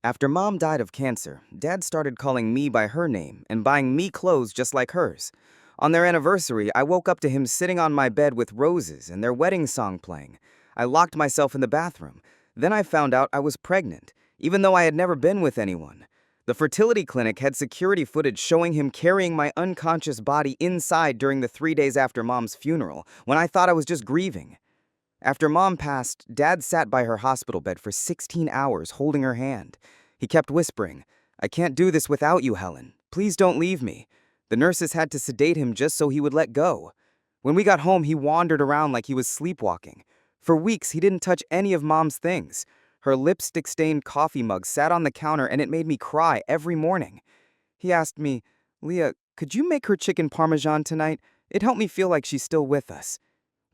After Mom died of cancer, Dad started calling me by her name and buying me clothes just like hers. On their anniversary, I woke up to him sitting on my bed with roses and their wedding song playing. I locked myself in the bathroom. Then I found out I was pregnant, even though I had never been with anyone. The fertility clinic had security footage showing him carrying my unconscious body inside during the 3 days after Mom's funeral, when I thought I was just grieving. After Mom passed, Dad sat by her hospital bed for 16 hours holding her hand. He kept whispering, "I can't do this without you, Helen. Please don't leave me." The nurses had to sedate him just so he would let go. When we got home, he wandered around like he was sleepwalking. For weeks, he didn't touch any of Mom's things. Her lipstick-stained coffee mug sat on the counter and it made me cry every morning. He asked me, "Leah, could you make her chicken parmesan tonight? It helped me feel like she's still with us."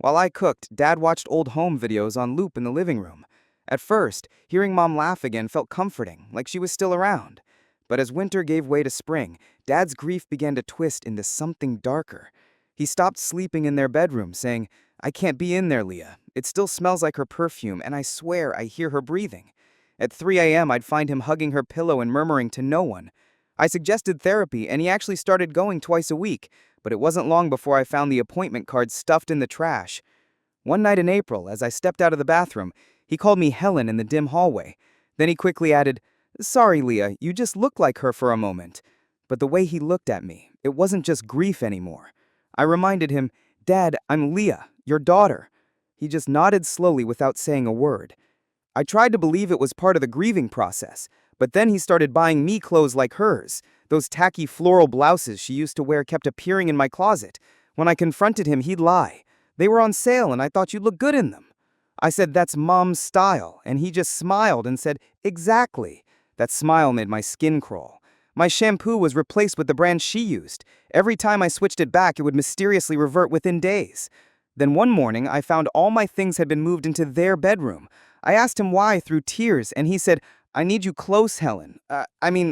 While I cooked, Dad watched old home videos on loop in the living room. At first, hearing Mom laugh again felt comforting, like she was still around. But as winter gave way to spring, Dad's grief began to twist into something darker. He stopped sleeping in their bedroom, saying, "I can't be in there, Leah. It still smells like her perfume, and I swear I hear her breathing." At 3 a.m., I'd find him hugging her pillow and murmuring to no one. I suggested therapy, and he actually started going twice a week, but it wasn't long before I found the appointment card stuffed in the trash. One night in April, as I stepped out of the bathroom, he called me Helen in the dim hallway. Then he quickly added, "Sorry, Leah, you just looked like her for a moment." But the way he looked at me, it wasn't just grief anymore. I reminded him, "Dad, I'm Leah, your daughter." He just nodded slowly without saying a word. I tried to believe it was part of the grieving process, but then he started buying me clothes like hers. Those tacky floral blouses she used to wear kept appearing in my closet. When I confronted him, he'd lie. "They were on sale and I thought you'd look good in them." I said, "That's Mom's style," and he just smiled and said, "Exactly." That smile made my skin crawl. My shampoo was replaced with the brand she used. Every time I switched it back, it would mysteriously revert within days. Then one morning, I found all my things had been moved into their bedroom. I asked him why through tears, and he said, "I need you close, Helen.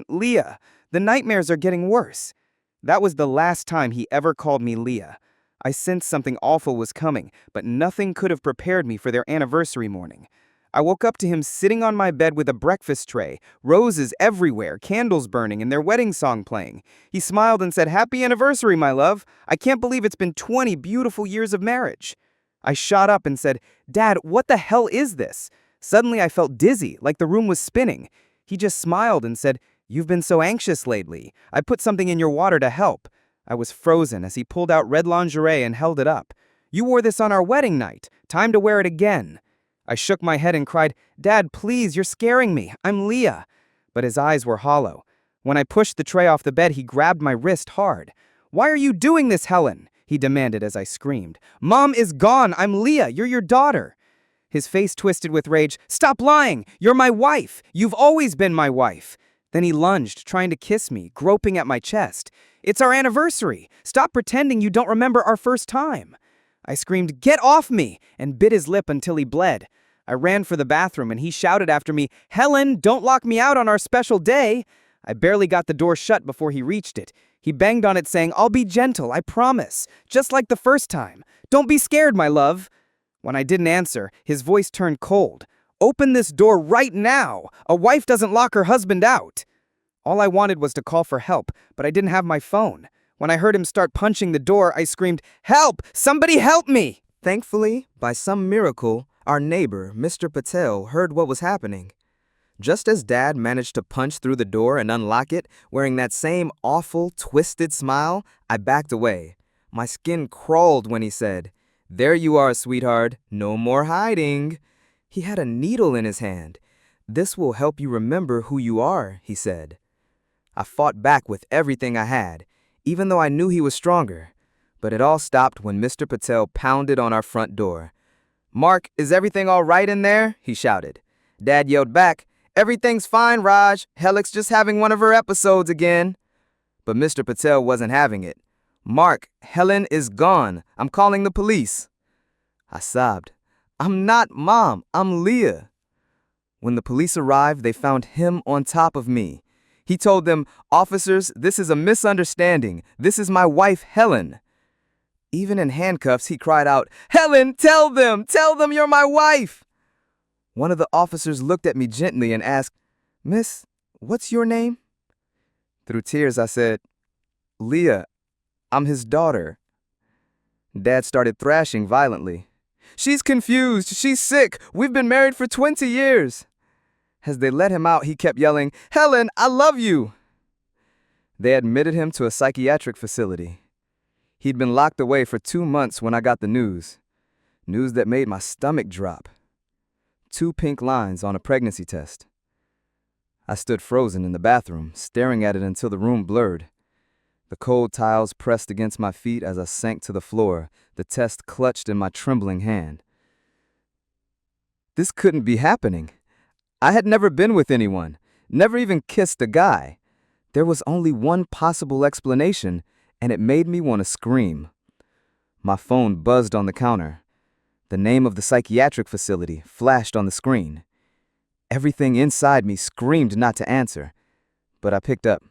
Leah. The nightmares are getting worse." That was the last time he ever called me Leah. I sensed something awful was coming, but nothing could have prepared me for their anniversary morning. I woke up to him sitting on my bed with a breakfast tray, roses everywhere, candles burning, and their wedding song playing. He smiled and said, "Happy anniversary, my love. I can't believe it's been 20 beautiful years of marriage." I shot up and said, "Dad, what the hell is this?" Suddenly I felt dizzy, like the room was spinning. He just smiled and said, "You've been so anxious lately. I put something in your water to help." I was frozen as he pulled out red lingerie and held it up. "You wore this on our wedding night. Time to wear it again." I shook my head and cried, "Dad, please, you're scaring me. I'm Leah." But his eyes were hollow. When I pushed the tray off the bed, he grabbed my wrist hard. "Why are you doing this, Helen?" he demanded as I screamed. "Mom is gone. I'm Leah. You're your daughter." His face twisted with rage. "Stop lying. You're my wife. You've always been my wife." Then he lunged, trying to kiss me, groping at my chest. "It's our anniversary. Stop pretending you don't remember our first time." I screamed, "Get off me!" and bit his lip until he bled. I ran for the bathroom and he shouted after me, "Helen, don't lock me out on our special day." I barely got the door shut before he reached it. He banged on it saying, "I'll be gentle, I promise. Just like the first time. Don't be scared, my love." When I didn't answer, his voice turned cold. "Open this door right now. A wife doesn't lock her husband out." All I wanted was to call for help, but I didn't have my phone. When I heard him start punching the door, I screamed, "Help! Somebody help me!" Thankfully, by some miracle, our neighbor, Mr. Patel, heard what was happening. Just as Dad managed to punch through the door and unlock it, wearing that same awful, twisted smile, I backed away. My skin crawled when he said, "There you are, sweetheart. No more hiding." He had a needle in his hand. "This will help you remember who you are," he said. I fought back with everything I had, even though I knew he was stronger. But it all stopped when Mr. Patel pounded on our front door. "Mark, is everything all right in there?" he shouted. Dad yelled back, "Everything's fine, Raj. Helen's just having one of her episodes again." But Mr. Patel wasn't having it. "Mark, Helen is gone. I'm calling the police." I sobbed. "I'm not Mom. I'm Leah." When the police arrived, they found him on top of me. He told them, "Officers, this is a misunderstanding. This is my wife, Helen." Even in handcuffs, he cried out, "Helen, tell them you're my wife." One of the officers looked at me gently and asked, Miss, what's your name? Through tears, I said, Leah, I'm his daughter. Dad started thrashing violently. She's confused. She's sick. We've been married for 20 years. As they let him out, he kept yelling, Helen, I love you. They admitted him to a psychiatric facility. He'd been locked away for 2 months when I got the news. News that made my stomach drop. 2 pink lines on a pregnancy test. I stood frozen in the bathroom, staring at it until the room blurred. The cold tiles pressed against my feet as I sank to the floor, the test clutched in my trembling hand. This couldn't be happening. I had never been with anyone, never even kissed a guy. There was only one possible explanation, and it made me want to scream. My phone buzzed on the counter. The name of the psychiatric facility flashed on the screen. Everything inside me screamed not to answer, but I picked up.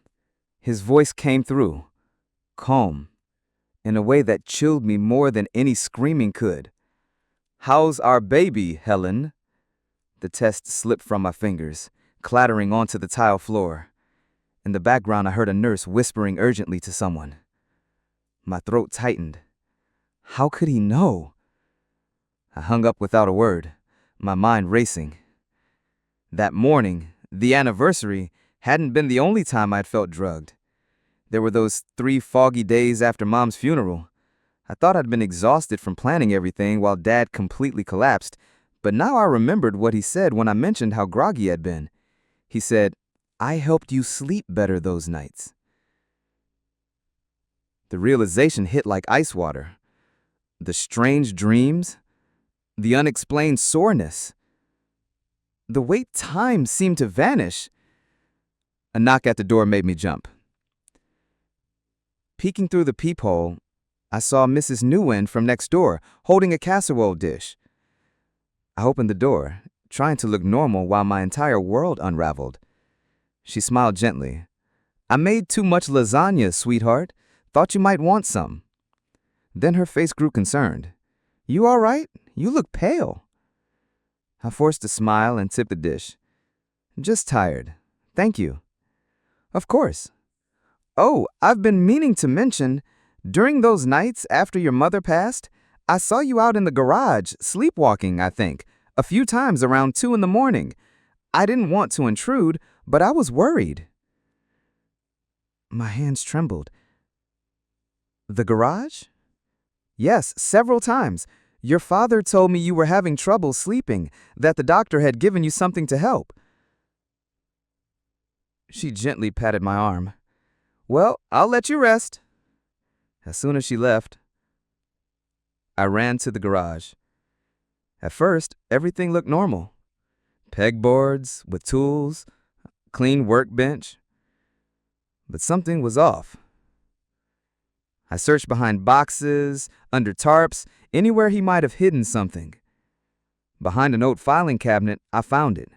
His voice came through, calm, in a way that chilled me more than any screaming could. How's our baby, Helen? The test slipped from my fingers, clattering onto the tile floor. In the background, I heard a nurse whispering urgently to someone. My throat tightened. How could he know? I hung up without a word, my mind racing. That morning, the anniversary, hadn't been the only time I'd felt drugged. There were those 3 foggy days after Mom's funeral. I thought I'd been exhausted from planning everything while Dad completely collapsed, but now I remembered what he said when I mentioned how groggy he had been. He said, I helped you sleep better those nights. The realization hit like ice water. The strange dreams, the unexplained soreness. The way time seemed to vanish. A knock at the door made me jump. Peeking through the peephole, I saw Mrs. Nguyen from next door, holding a casserole dish. I opened the door, trying to look normal while my entire world unraveled. She smiled gently. I made too much lasagna, sweetheart. Thought you might want some. Then her face grew concerned. You all right? You look pale. I forced a smile and tipped the dish. Just tired. Thank you. Of course. Oh, I've been meaning to mention, during those nights after your mother passed, I saw you out in the garage, sleepwalking, I think, a few times around 2 in the morning. I didn't want to intrude, but I was worried. My hands trembled. The garage? Yes, several times. Your father told me you were having trouble sleeping, that the doctor had given you something to help. She gently patted my arm. Well, I'll let you rest. As soon as she left, I ran to the garage. At first, everything looked normal. Pegboards with tools, clean workbench. But something was off. I searched behind boxes, under tarps, anywhere he might have hidden something. Behind an old filing cabinet, I found it.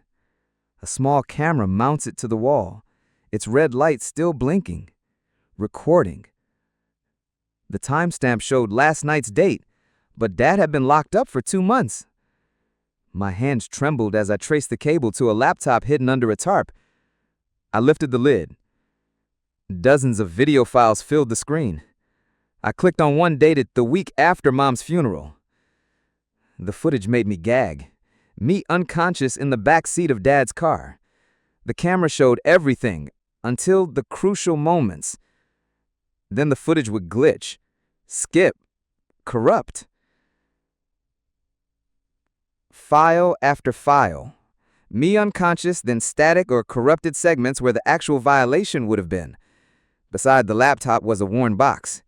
A small camera mounted to the wall, its red light still blinking, recording. The timestamp showed last night's date, but Dad had been locked up for 2 months. My hands trembled as I traced the cable to a laptop hidden under a tarp. I lifted the lid. Dozens of video files filled the screen. I clicked on one dated the week after Mom's funeral. The footage made me gag. Me unconscious in the back seat of Dad's car. The camera showed everything until the crucial moments. Then the footage would glitch, skip, corrupt. File after file. Me unconscious, then static or corrupted segments where the actual violation would have been. Beside the laptop was a worn box.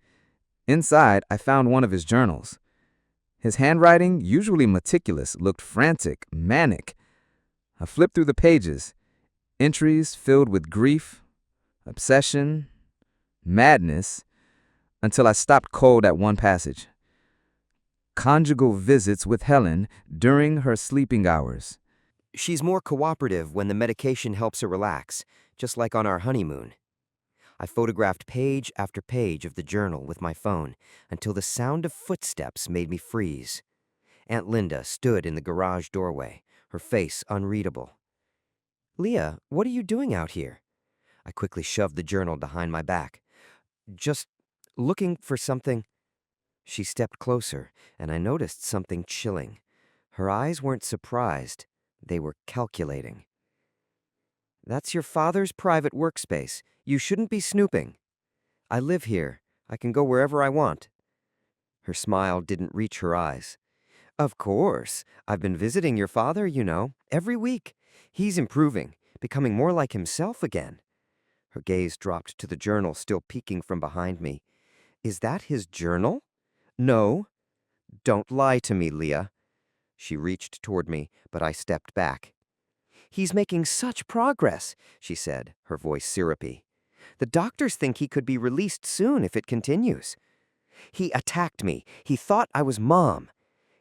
Inside, I found one of his journals. His handwriting, usually meticulous, looked frantic, manic. I flipped through the pages. Entries filled with grief, obsession, madness, until I stopped cold at one passage. Conjugal visits with Helen during her sleeping hours. She's more cooperative when the medication helps her relax, just like on our honeymoon. I photographed page after page of the journal with my phone until the sound of footsteps made me freeze. Aunt Linda stood in the garage doorway, her face unreadable. Leah, what are you doing out here? I quickly shoved the journal behind my back. Just looking for something. She stepped closer, and I noticed something chilling. Her eyes weren't surprised, they were calculating. That's your father's private workspace. You shouldn't be snooping. I live here. I can go wherever I want. Her smile didn't reach her eyes. Of course. I've been visiting your father, every week. He's improving, becoming more like himself again. Her gaze dropped to the journal still peeking from behind me. Is that his journal? No. Don't lie to me, Leah. She reached toward me, but I stepped back. He's making such progress, she said, her voice syrupy. The doctors think he could be released soon if it continues. He attacked me. He thought I was Mom.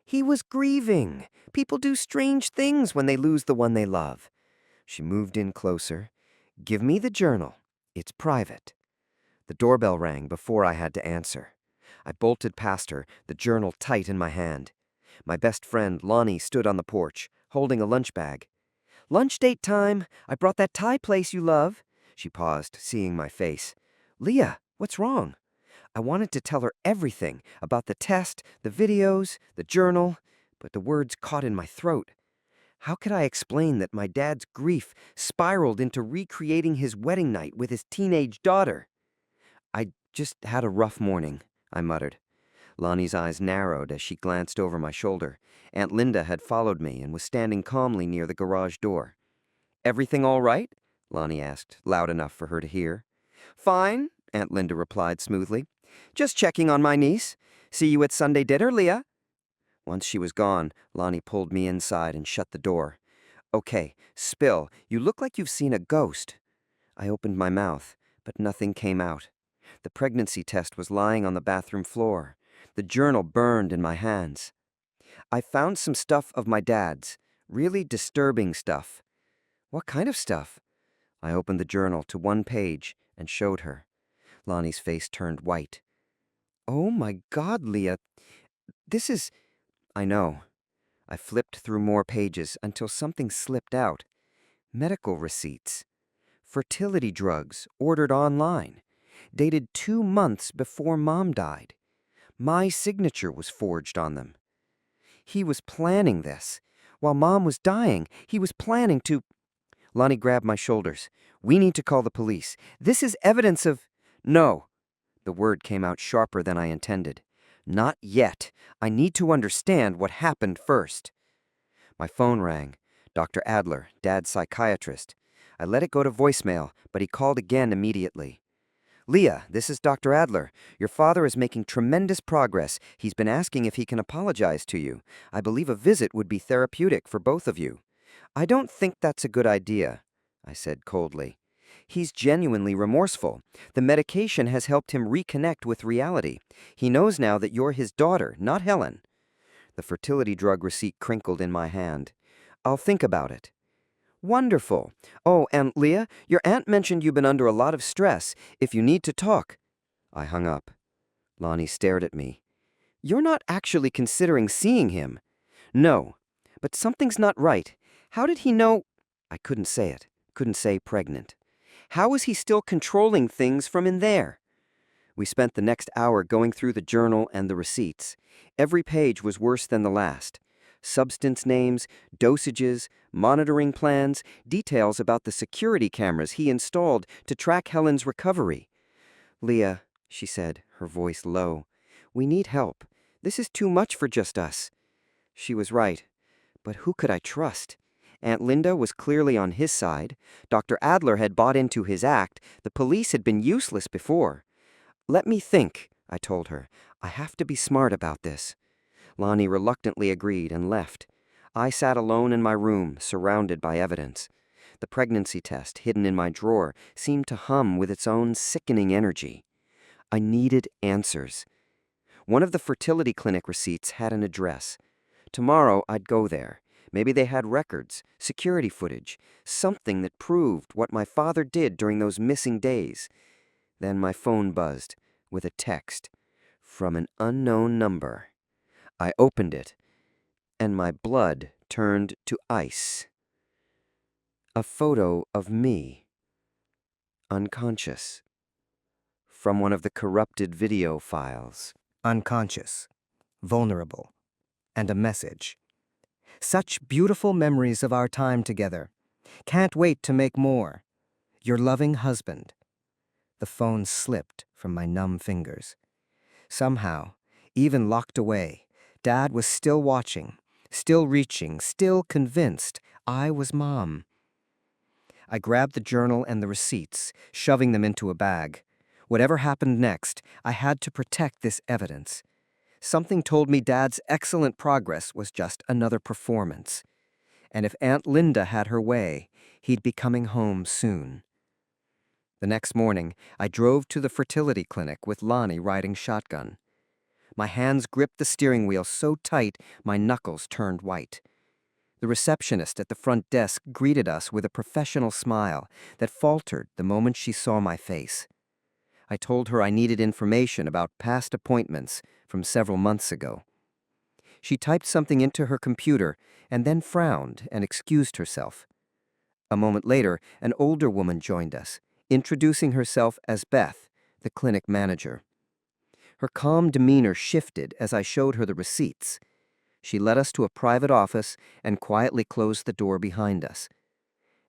He was grieving. People do strange things when they lose the one they love. She moved in closer. Give me the journal. It's private. The doorbell rang before I had to answer. I bolted past her, the journal tight in my hand. My best friend, Lonnie, stood on the porch, holding a lunch bag. Lunch date time. I brought that Thai place you love. She paused, seeing my face. Leah, what's wrong? I wanted to tell her everything about the test, the videos, the journal, but the words caught in my throat. How could I explain that my dad's grief spiraled into recreating his wedding night with his teenage daughter? I just had a rough morning, I muttered. Lonnie's eyes narrowed as she glanced over my shoulder. Aunt Linda had followed me and was standing calmly near the garage door. Everything all right? Lonnie asked, loud enough for her to hear. Fine, Aunt Linda replied smoothly. Just checking on my niece. See you at Sunday dinner, Leah. Once she was gone, Lonnie pulled me inside and shut the door. Okay, spill. You look like you've seen a ghost. I opened my mouth, but nothing came out. The pregnancy test was lying on the bathroom floor. The journal burned in my hands. I found some stuff of my dad's, really disturbing stuff. What kind of stuff? I opened the journal to one page and showed her. Lonnie's face turned white. Oh my God, Leah. This is... I know. I flipped through more pages until something slipped out. Medical receipts. Fertility drugs ordered online. Dated 2 months before Mom died. My signature was forged on them. He was planning this. While Mom was dying, he was planning to... Lonnie grabbed my shoulders. We need to call the police. This is evidence of... No. The word came out sharper than I intended. Not yet. I need to understand what happened first. My phone rang. Dr. Adler, Dad's psychiatrist. I let it go to voicemail, but he called again immediately. Leah, this is Dr. Adler. Your father is making tremendous progress. He's been asking if he can apologize to you. I believe a visit would be therapeutic for both of you. I don't think that's a good idea, I said coldly. He's genuinely remorseful. The medication has helped him reconnect with reality. He knows now that you're his daughter, not Helen. The fertility drug receipt crinkled in my hand. I'll think about it. Wonderful. Oh, and Leah, your aunt mentioned you've been under a lot of stress. If you need to talk. I hung up. Lonnie stared at me. You're not actually considering seeing him. No, but something's not right. How did he know? I couldn't say it. Couldn't say pregnant. How is he still controlling things from in there? We spent the next hour going through the journal and the receipts. Every page was worse than the last. Substance names, dosages, monitoring plans, details about the security cameras he installed to track Helen's recovery. Leah, she said, her voice low, we need help. This is too much for just us. She was right. But who could I trust? Aunt Linda was clearly on his side. Dr. Adler had bought into his act. The police had been useless before. Let me think, I told her. I have to be smart about this. Lonnie reluctantly agreed and left. I sat alone in my room, surrounded by evidence. The pregnancy test, hidden in my drawer, seemed to hum with its own sickening energy. I needed answers. One of the fertility clinic receipts had an address. Tomorrow I'd go there. Maybe they had records, security footage, something that proved what my father did during those missing days. Then my phone buzzed with a text from an unknown number. I opened it, and my blood turned to ice. A photo of me, unconscious, from one of the corrupted video files. Unconscious, vulnerable, and a message. Such beautiful memories of our time together. Can't wait to make more. Your loving husband. The phone slipped from my numb fingers. Somehow, even locked away, Dad was still watching, still reaching, still convinced I was Mom. I grabbed the journal and the receipts, shoving them into a bag. Whatever happened next, I had to protect this evidence. Something told me Dad's excellent progress was just another performance. And if Aunt Linda had her way, he'd be coming home soon. The next morning, I drove to the fertility clinic with Lonnie riding shotgun. My hands gripped the steering wheel so tight my knuckles turned white. The receptionist at the front desk greeted us with a professional smile that faltered the moment she saw my face. I told her I needed information about past appointments from several months ago. She typed something into her computer and then frowned and excused herself. A moment later, an older woman joined us, introducing herself as Beth, the clinic manager. Her calm demeanor shifted as I showed her the receipts. She led us to a private office and quietly closed the door behind us.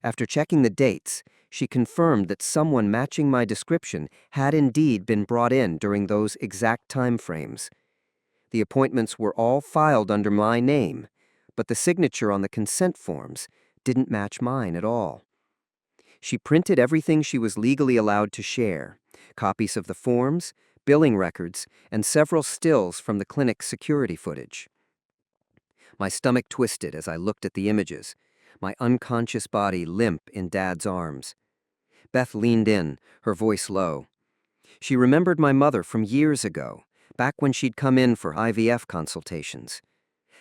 After checking the dates, she confirmed that someone matching my description had indeed been brought in during those exact time frames. The appointments were all filed under my name, but the signature on the consent forms didn't match mine at all. She printed everything she was legally allowed to share, copies of the forms, billing records, and several stills from the clinic's security footage. My stomach twisted as I looked at the images, my unconscious body limp in Dad's arms. Beth leaned in, her voice low. She remembered my mother from years ago, back when she'd come in for IVF consultations.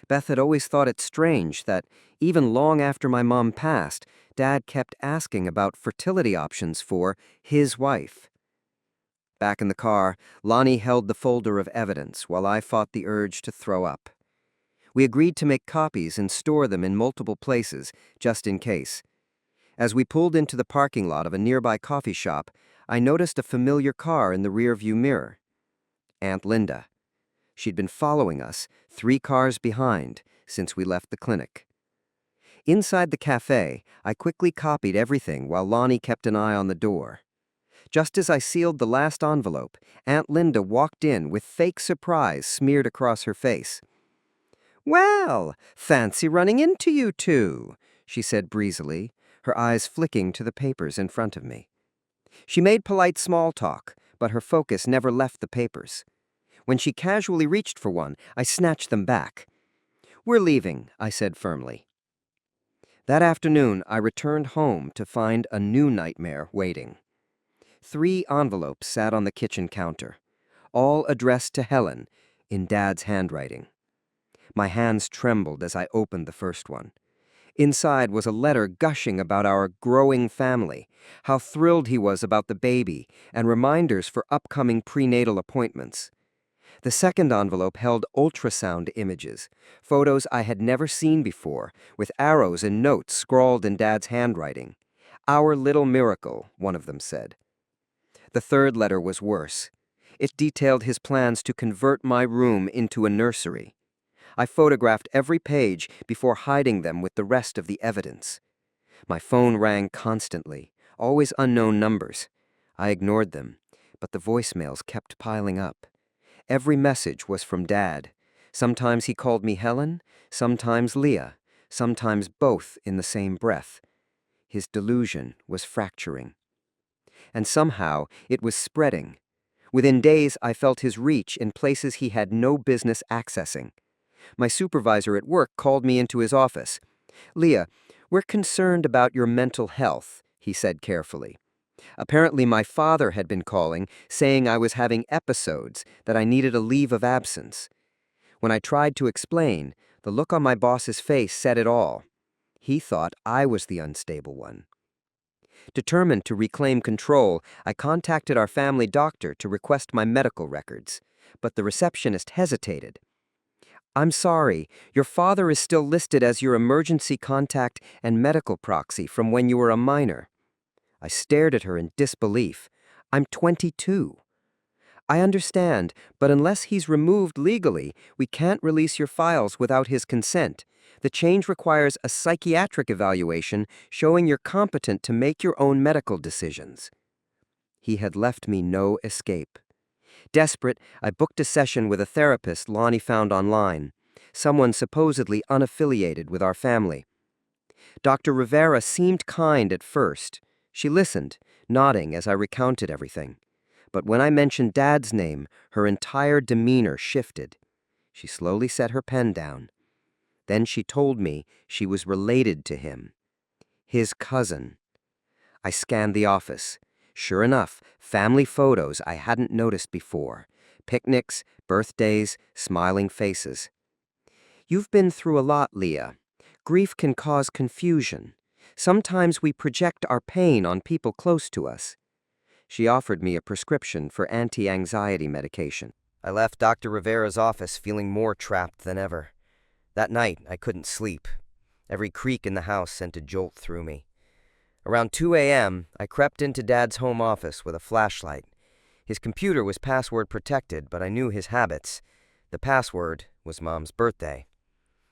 Beth had always thought it strange that, even long after my mom passed, Dad kept asking about fertility options for his wife. Back in the car, Lonnie held the folder of evidence while I fought the urge to throw up. We agreed to make copies and store them in multiple places, just in case. As we pulled into the parking lot of a nearby coffee shop, I noticed a familiar car in the rearview mirror. Aunt Linda. She'd been following us, 3 cars behind, since we left the clinic. Inside the cafe, I quickly copied everything while Lonnie kept an eye on the door. Just as I sealed the last envelope, Aunt Linda walked in with fake surprise smeared across her face. "Well, fancy running into you two," she said breezily, her eyes flicking to the papers in front of me. She made polite small talk, but her focus never left the papers. When she casually reached for one, I snatched them back. "We're leaving," I said firmly. That afternoon, I returned home to find a new nightmare waiting. 3 envelopes sat on the kitchen counter, all addressed to Helen, in Dad's handwriting. My hands trembled as I opened the first one. Inside was a letter gushing about our growing family, how thrilled he was about the baby, and reminders for upcoming prenatal appointments. The second envelope held ultrasound images, photos I had never seen before, with arrows and notes scrawled in Dad's handwriting. "Our little miracle," one of them said. The third letter was worse. It detailed his plans to convert my room into a nursery. I photographed every page before hiding them with the rest of the evidence. My phone rang constantly, always unknown numbers. I ignored them, but the voicemails kept piling up. Every message was from Dad. Sometimes he called me Helen, sometimes Leah, sometimes both in the same breath. His delusion was fracturing. And somehow it was spreading. Within days, I felt his reach in places he had no business accessing. My supervisor at work called me into his office. "Leah, we're concerned about your mental health," he said carefully. Apparently my father had been calling, saying I was having episodes, that I needed a leave of absence. When I tried to explain, the look on my boss's face said it all. He thought I was the unstable one. Determined to reclaim control, I contacted our family doctor to request my medical records, but the receptionist hesitated. I'm sorry, your father is still listed as your emergency contact and medical proxy from when you were a minor. I stared at her in disbelief. I'm 22. I understand, but unless he's removed legally, we can't release your files without his consent. The change requires a psychiatric evaluation showing you're competent to make your own medical decisions. He had left me no escape. Desperate, I booked a session with a therapist Lonnie found online, someone supposedly unaffiliated with our family. Dr. Rivera seemed kind at first. She listened, nodding as I recounted everything. But when I mentioned Dad's name, her entire demeanor shifted. She slowly set her pen down. Then she told me she was related to him. His cousin. I scanned the office. Sure enough, family photos I hadn't noticed before. Picnics, birthdays, smiling faces. You've been through a lot, Leah. Grief can cause confusion. Sometimes we project our pain on people close to us. She offered me a prescription for anti-anxiety medication. I left Dr. Rivera's office feeling more trapped than ever. That night, I couldn't sleep. Every creak in the house sent a jolt through me. Around 2 a.m., I crept into Dad's home office with a flashlight. His computer was password protected, but I knew his habits. The password was Mom's birthday.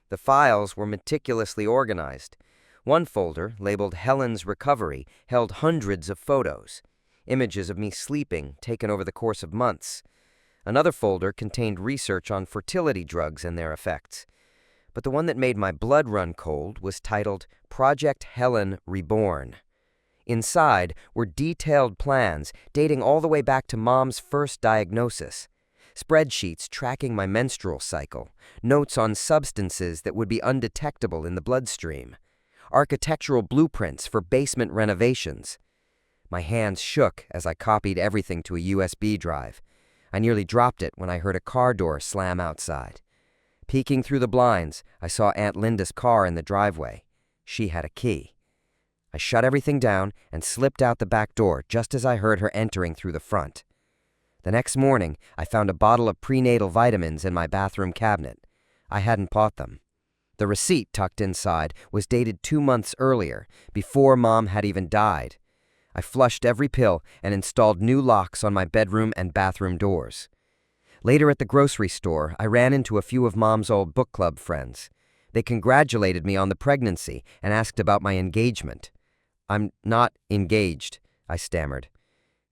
The files were meticulously organized. One folder, labeled Helen's Recovery, held hundreds of photos. Images of me sleeping, taken over the course of months. Another folder contained research on fertility drugs and their effects. But the one that made my blood run cold was titled Project Helen Reborn. Inside were detailed plans dating all the way back to Mom's first diagnosis. Spreadsheets tracking my menstrual cycle, notes on substances that would be undetectable in the bloodstream, architectural blueprints for basement renovations. My hands shook as I copied everything to a USB drive. I nearly dropped it when I heard a car door slam outside. Peeking through the blinds, I saw Aunt Linda's car in the driveway. She had a key. I shut everything down and slipped out the back door just as I heard her entering through the front. The next morning, I found a bottle of prenatal vitamins in my bathroom cabinet. I hadn't bought them. The receipt tucked inside was dated 2 months earlier, before Mom had even died. I flushed every pill and installed new locks on my bedroom and bathroom doors. Later at the grocery store, I ran into a few of Mom's old book club friends. They congratulated me on the pregnancy and asked about my engagement. I'm not engaged, I stammered.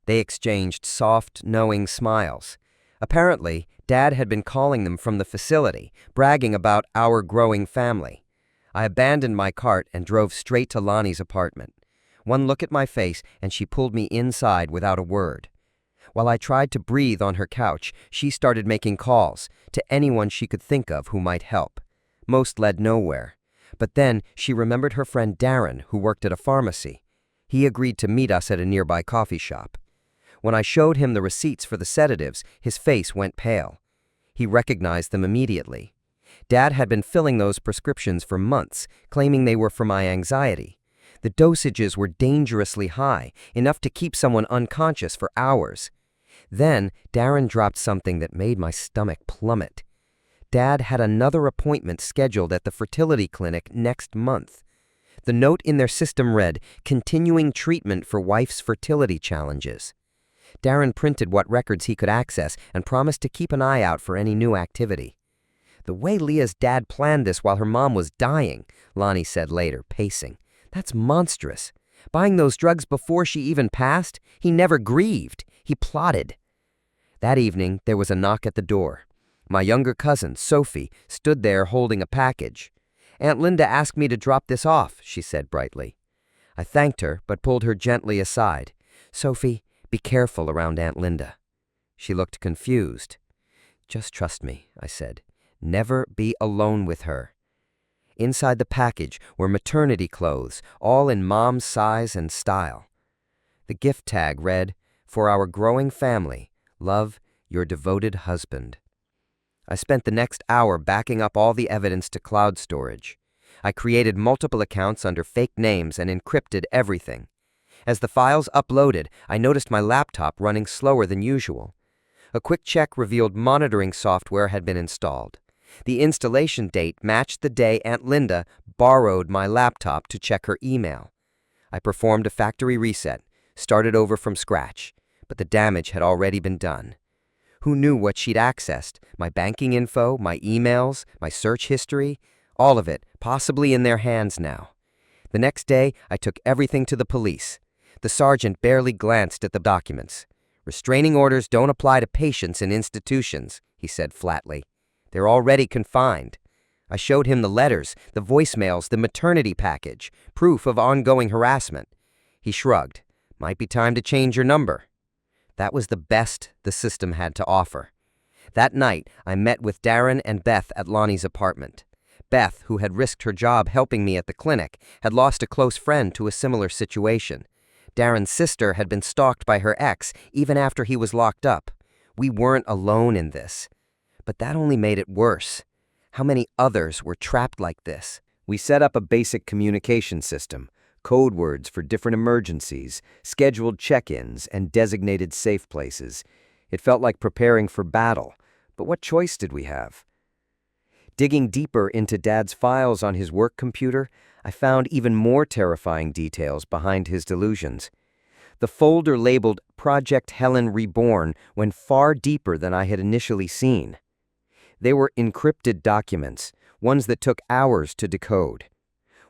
They exchanged soft, knowing smiles. Apparently, Dad had been calling them from the facility, bragging about our growing family. I abandoned my cart and drove straight to Lonnie's apartment. One look at my face, and she pulled me inside without a word. While I tried to breathe on her couch, she started making calls to anyone she could think of who might help. Most led nowhere. But then she remembered her friend Darren, who worked at a pharmacy. He agreed to meet us at a nearby coffee shop. When I showed him the receipts for the sedatives, his face went pale. He recognized them immediately. Dad had been filling those prescriptions for months, claiming they were for my anxiety. The dosages were dangerously high, enough to keep someone unconscious for hours. Then, Darren dropped something that made my stomach plummet. Dad had another appointment scheduled at the fertility clinic next month. The note in their system read, "Continuing treatment for wife's fertility challenges." Darren printed what records he could access and promised to keep an eye out for any new activity. "The way Leah's dad planned this while her mom was dying," Lonnie said later, pacing. "That's monstrous. Buying those drugs before she even passed? He never grieved. He plotted." That evening, there was a knock at the door. My younger cousin, Sophie, stood there holding a package. "Aunt Linda asked me to drop this off," she said brightly. I thanked her, but pulled her gently aside. "Sophie, be careful around Aunt Linda." She looked confused. "Just trust me," I said. "Never be alone with her." Inside the package were maternity clothes, all in Mom's size and style. The gift tag read, "For our growing family, love, your devoted husband." I spent the next hour backing up all the evidence to cloud storage. I created multiple accounts under fake names and encrypted everything. As the files uploaded, I noticed my laptop running slower than usual. A quick check revealed monitoring software had been installed. The installation date matched the day Aunt Linda borrowed my laptop to check her email. I performed a factory reset, started over from scratch, but the damage had already been done. Who knew what she'd accessed? My banking info, my emails, my search history? All of it, possibly in their hands now. The next day, I took everything to the police. The sergeant barely glanced at the documents. "Restraining orders don't apply to patients in institutions," he said flatly. "They're already confined." I showed him the letters, the voicemails, the maternity package, proof of ongoing harassment. He shrugged. "Might be time to change your number." That was the best the system had to offer. That night, I met with Darren and Beth at Lonnie's apartment. Beth, who had risked her job helping me at the clinic, had lost a close friend to a similar situation. Darren's sister had been stalked by her ex even after he was locked up. We weren't alone in this. But that only made it worse. How many others were trapped like this? We set up a basic communication system, code words for different emergencies, scheduled check-ins, and designated safe places. It felt like preparing for battle, but what choice did we have? Digging deeper into Dad's files on his work computer, I found even more terrifying details behind his delusions. The folder labeled Project Helen Reborn went far deeper than I had initially seen. They were encrypted documents, ones that took hours to decode.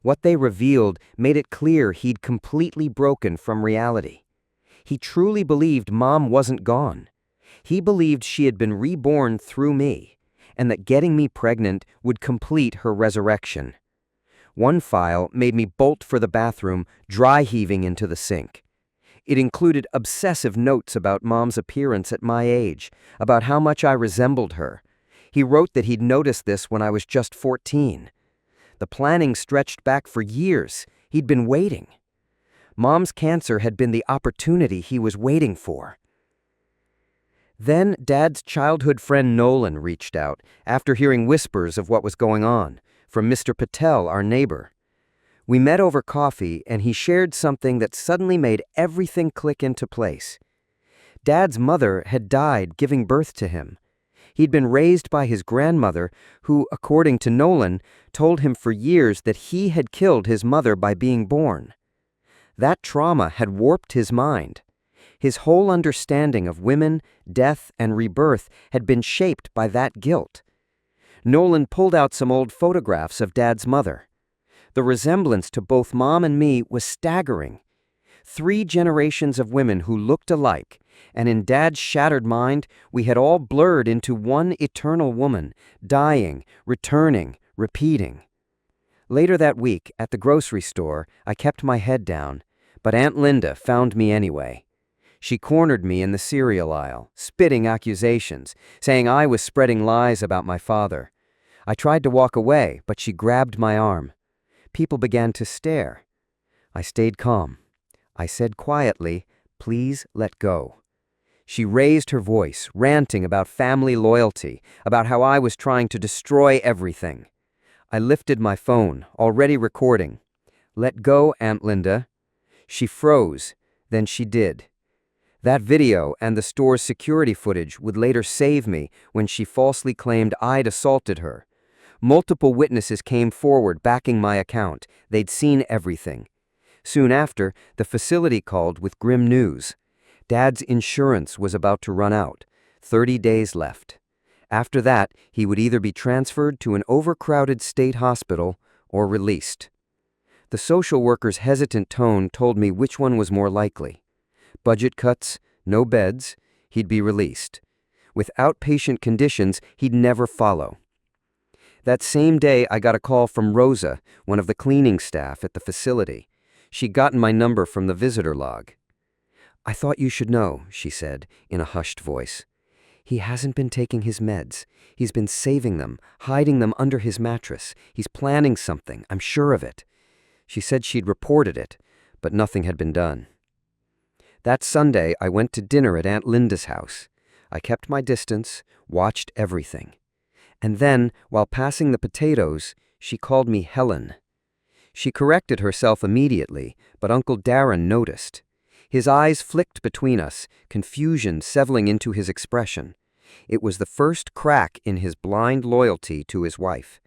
What they revealed made it clear he'd completely broken from reality. He truly believed Mom wasn't gone. He believed she had been reborn through me, and that getting me pregnant would complete her resurrection. One file made me bolt for the bathroom, dry heaving into the sink. It included obsessive notes about Mom's appearance at my age, about how much I resembled her. He wrote that he'd noticed this when I was just 14. The planning stretched back for years. He'd been waiting. Mom's cancer had been the opportunity he was waiting for. Then Dad's childhood friend Nolan reached out, after hearing whispers of what was going on, from Mr. Patel, our neighbor. We met over coffee, and he shared something that suddenly made everything click into place. Dad's mother had died giving birth to him. He'd been raised by his grandmother, who, according to Nolan, told him for years that he had killed his mother by being born. That trauma had warped his mind. His whole understanding of women, death, and rebirth had been shaped by that guilt. Nolan pulled out some old photographs of Dad's mother. The resemblance to both Mom and me was staggering. 3 generations of women who looked alike, and in Dad's shattered mind, we had all blurred into one eternal woman, dying, returning, repeating. Later that week, at the grocery store, I kept my head down, but Aunt Linda found me anyway. She cornered me in the cereal aisle, spitting accusations, saying I was spreading lies about my father. I tried to walk away, but she grabbed my arm. People began to stare. I stayed calm. I said quietly, "Please let go." She raised her voice, ranting about family loyalty, about how I was trying to destroy everything. I lifted my phone, already recording. "Let go, Aunt Linda." She froze, then she did. That video and the store's security footage would later save me when she falsely claimed I'd assaulted her. Multiple witnesses came forward backing my account. They'd seen everything. Soon after, the facility called with grim news. Dad's insurance was about to run out. 30 days left. After that, he would either be transferred to an overcrowded state hospital or released. The social worker's hesitant tone told me which one was more likely. Budget cuts, no beds, he'd be released. With outpatient conditions, he'd never follow. That same day, I got a call from Rosa, one of the cleaning staff at the facility. She'd gotten my number from the visitor log. "I thought you should know," she said, in a hushed voice. "He hasn't been taking his meds. He's been saving them, hiding them under his mattress. He's planning something, I'm sure of it." She said she'd reported it, but nothing had been done. That Sunday, I went to dinner at Aunt Linda's house. I kept my distance, watched everything. And then, while passing the potatoes, she called me Helen. She corrected herself immediately, but Uncle Darren noticed. His eyes flicked between us, confusion settling into his expression. It was the first crack in his blind loyalty to his wife.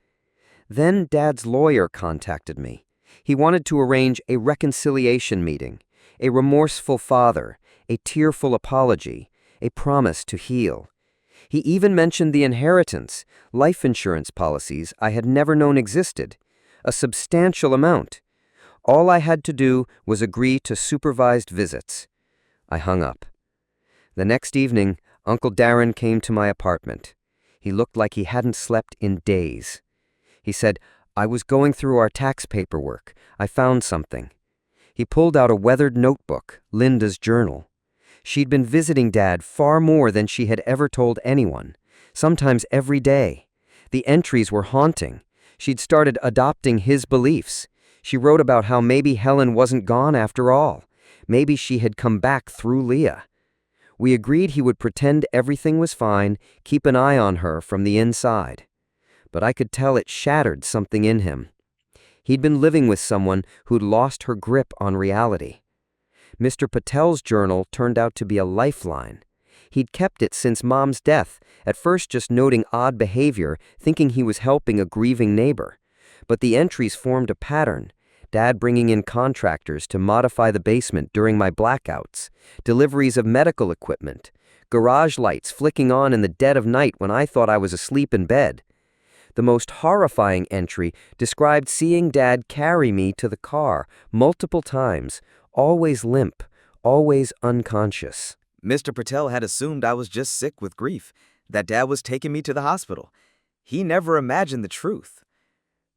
Then Dad's lawyer contacted me. He wanted to arrange a reconciliation meeting, a remorseful father, a tearful apology, a promise to heal. He even mentioned the inheritance, life insurance policies I had never known existed, a substantial amount. All I had to do was agree to supervised visits. I hung up. The next evening, Uncle Darren came to my apartment. He looked like he hadn't slept in days. He said, "I was going through our tax paperwork. I found something." He pulled out a weathered notebook, Linda's journal. She'd been visiting Dad far more than she had ever told anyone, sometimes every day. The entries were haunting. She'd started adopting his beliefs. She wrote about how maybe Helen wasn't gone after all. Maybe she had come back through Leah. We agreed he would pretend everything was fine, keep an eye on her from the inside. But I could tell it shattered something in him. He'd been living with someone who'd lost her grip on reality. Mr. Patel's journal turned out to be a lifeline. He'd kept it since Mom's death, at first just noting odd behavior, thinking he was helping a grieving neighbor. But the entries formed a pattern. Dad bringing in contractors to modify the basement during my blackouts, deliveries of medical equipment, garage lights flicking on in the dead of night when I thought I was asleep in bed. The most horrifying entry described seeing Dad carry me to the car multiple times, always limp, always unconscious. Mr. Patel had assumed I was just sick with grief, that Dad was taking me to the hospital. He never imagined the truth.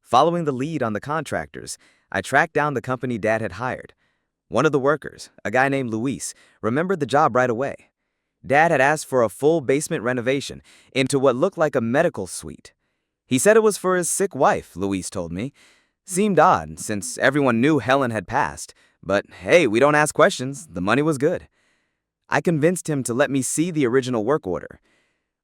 Following the lead on the contractors, I tracked down the company Dad had hired. One of the workers, a guy named Luis, remembered the job right away. Dad had asked for a full basement renovation into what looked like a medical suite. He said it was for his sick wife, Luis told me. Seemed odd, since everyone knew Helen had passed. But hey, we don't ask questions. The money was good. I convinced him to let me see the original work order.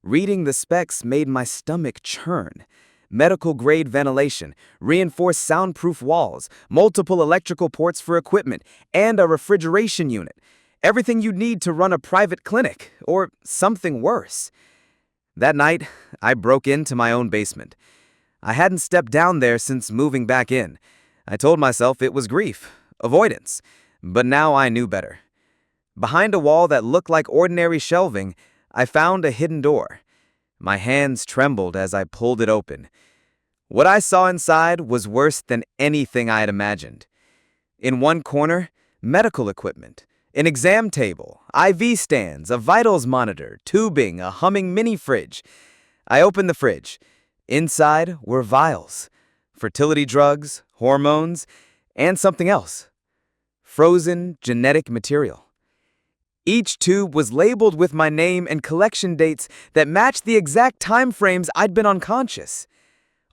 Reading the specs made my stomach churn. Medical-grade ventilation, reinforced soundproof walls, multiple electrical ports for equipment, and a refrigeration unit. Everything you'd need to run a private clinic, or something worse. That night, I broke into my own basement. I hadn't stepped down there since moving back in. I told myself it was grief, avoidance, but now I knew better. Behind a wall that looked like ordinary shelving, I found a hidden door. My hands trembled as I pulled it open. What I saw inside was worse than anything I had imagined. In one corner, medical equipment, an exam table, IV stands, a vitals monitor, tubing, a humming mini fridge. I opened the fridge. Inside were vials, fertility drugs, hormones, and something else. Frozen genetic material. Each tube was labeled with my name and collection dates that matched the exact time frames I'd been unconscious.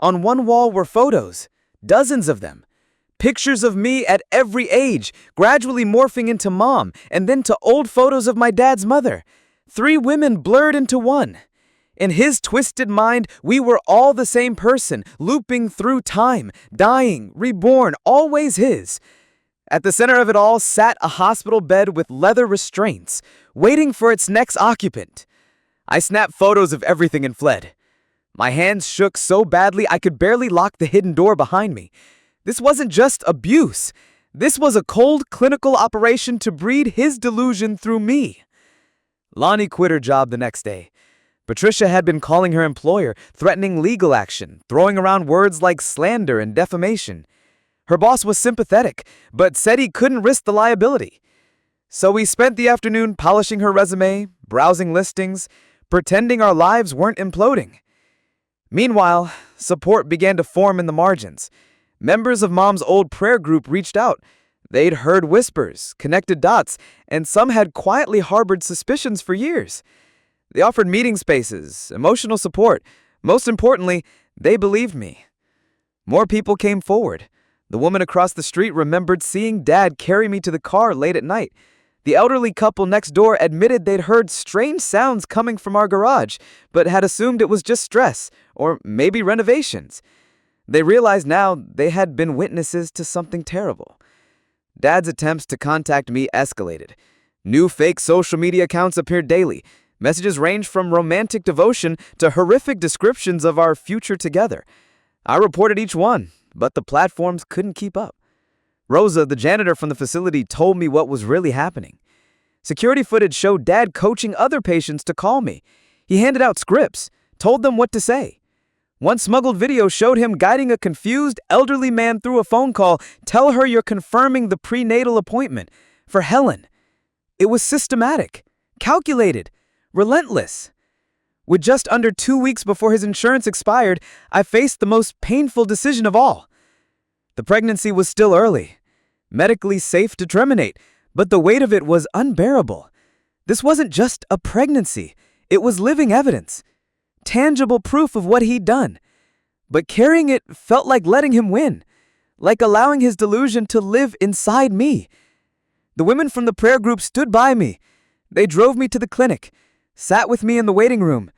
On one wall were photos, dozens of them. Pictures of me at every age, gradually morphing into Mom, and then to old photos of my dad's mother. 3 women blurred into one. In his twisted mind, we were all the same person, looping through time, dying, reborn, always his. At the center of it all sat a hospital bed with leather restraints, waiting for its next occupant. I snapped photos of everything and fled. My hands shook so badly I could barely lock the hidden door behind me. This wasn't just abuse. This was a cold clinical operation to breed his delusion through me. Lonnie quit her job the next day. Patricia had been calling her employer, threatening legal action, throwing around words like slander and defamation. Her boss was sympathetic, but said he couldn't risk the liability. So we spent the afternoon polishing her resume, browsing listings, pretending our lives weren't imploding. Meanwhile, support began to form in the margins. Members of Mom's old prayer group reached out. They'd heard whispers, connected dots, and some had quietly harbored suspicions for years. They offered meeting spaces, emotional support. Most importantly, they believed me. More people came forward. The woman across the street remembered seeing Dad carry me to the car late at night. The elderly couple next door admitted they'd heard strange sounds coming from our garage, but had assumed it was just stress, or maybe renovations. They realized now they had been witnesses to something terrible. Dad's attempts to contact me escalated. New fake social media accounts appeared daily. Messages ranged from romantic devotion to horrific descriptions of our future together. I reported each one, but the platforms couldn't keep up. Rosa, the janitor from the facility, told me what was really happening. Security footage showed Dad coaching other patients to call me. He handed out scripts, told them what to say. One smuggled video showed him guiding a confused, elderly man through a phone call. Tell her you're confirming the prenatal appointment for Helen. It was systematic, calculated, relentless. With just under 2 weeks before his insurance expired, I faced the most painful decision of all. The pregnancy was still early, medically safe to terminate, but the weight of it was unbearable. This wasn't just a pregnancy. It was living evidence, tangible proof of what he'd done. But carrying it felt like letting him win, like allowing his delusion to live inside me. The women from the prayer group stood by me. They drove me to the clinic, sat with me in the waiting room,